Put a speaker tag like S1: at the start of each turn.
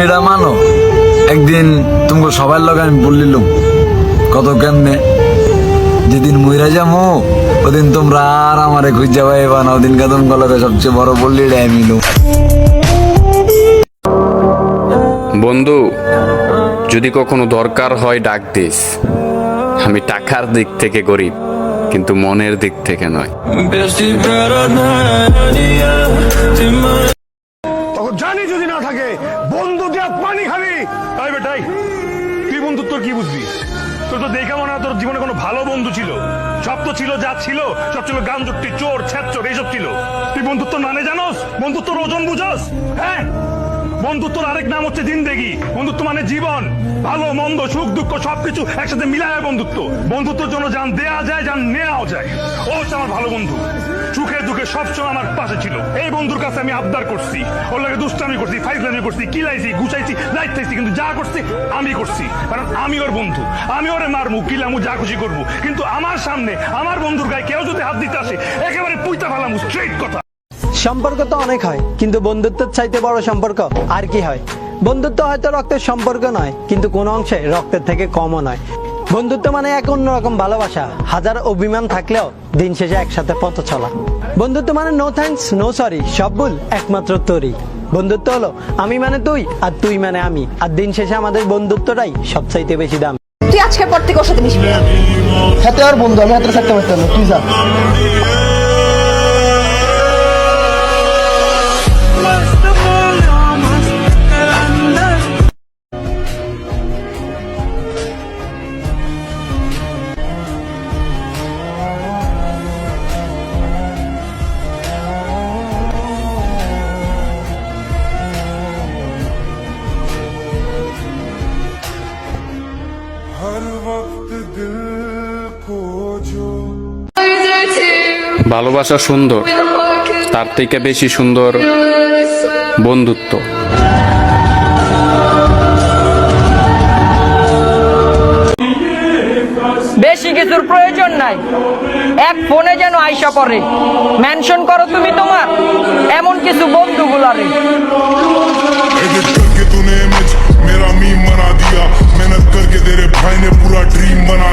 S1: এটা মানো একদিন তোমাকে সবার লগে আমি বললিলাম কত কেমনে যেদিন মইরা যাবো ওদিন তোমরা আর আমারে খুঁজা পাইবা না। ওদিন কাদম গলকে সবচেয়ে বড় বললি এটাই মিলু।
S2: বন্ধু, যদি কখনো দরকার হয় ডাক দিস। আমি টাকার দিক থেকে গরিব, কিন্তু মনের দিক থেকে নয়।
S3: তখন জানি যদি না থাকে বন্ধু দেয়া পানি খাবি। তাই বেটাই তুই বন্ধুত্ব কি বুঝবি? তোর তো দেখা মনে হয় তোর জীবনে কোনো ভালো বন্ধু ছিল। সব তো ছিল, যা ছিল সব ছিল গাঞ্জুট্টি, চোর, ছ্যাচর, এইসব ছিল। তুই বন্ধুত্ব মানে জানোস? বন্ধুত্বর ওজন বুঝোস? হ্যাঁ, বন্ধুত্বর আরেক নাম হচ্ছে জিন্দেগি। বন্ধুত্ব মানে জীবন, ভালো মন্দ, সুখ দুঃখ সবকিছু একসাথে মিলায় বন্ধুত্ব। বন্ধুত্বের জন্য জান দেয়া যায়, জান নেওয়াও যায়। ও হচ্ছে আমার ভালো বন্ধু, সুখে দুঃখে সবসময় আমার পাশে ছিল। এই বন্ধুর কাছে আমি আবদার করছি, ওর লাগে দুষ্টামি করছি, ফাইজলামি করছি, কিলাইছি, গুছাইছি, দায়িত্ব, কিন্তু যা করছি আমি করছি, কারণ আমি ওর বন্ধু। আমি ওরে মারমু, কিলামু, যা খুশি করবো, কিন্তু আমার সামনে আমার বন্ধুর গায়ে কেউ যদি হাত দিতে আসে একেবারে পুইতা ফেলামু। স্ট্রেট কথা।
S4: সম্পর্ক তো অনেক হয়, কিন্তু বন্ধুত্বের চাইতে বড় সম্পর্ক আর কি হয়? বন্ধুত্ব হয়তো রক্তের সম্পর্ক নয়, কিন্তু কোনো অংশে রক্তের থেকে কমও নয়। বন্ধুত্ব মানে এক অন্যরকম ভালোবাসা, হাজার অভিমান থাকলেও দিন শেষে একসাথে পথ চলা। বন্ধুত্ব মানে নো থ্যাঙ্কস, নো সরি, সব ভুল একমাত্র তোরই। বন্ধুত্ব হলো আমি মানে তুই আর তুই মানে আমি, আর দিন শেষে আমাদের বন্ধুত্বটাই সবচাইতে বেশি দাম।
S5: তুই আজকের পর থেকে ওর সাথে মিশবি না।
S6: হাতে আর বন্ধু, আমি হাতে থাকতে পারতাম না, তুই যা।
S2: ভালোবাসা সুন্দর, তার থেকে বেশি সুন্দর বন্ধুত্ব।
S7: বেশি কিছুর প্রয়োজন নাই, এক ফোনে যেন আইসা পড়ে। মেনশন করো তুমি তোমার এমন কিছু বন্ধুগুলারে।
S8: मेरा मीम बना दिया, मेहनत करके तेरे भाई ने पूरा ड्रीम बना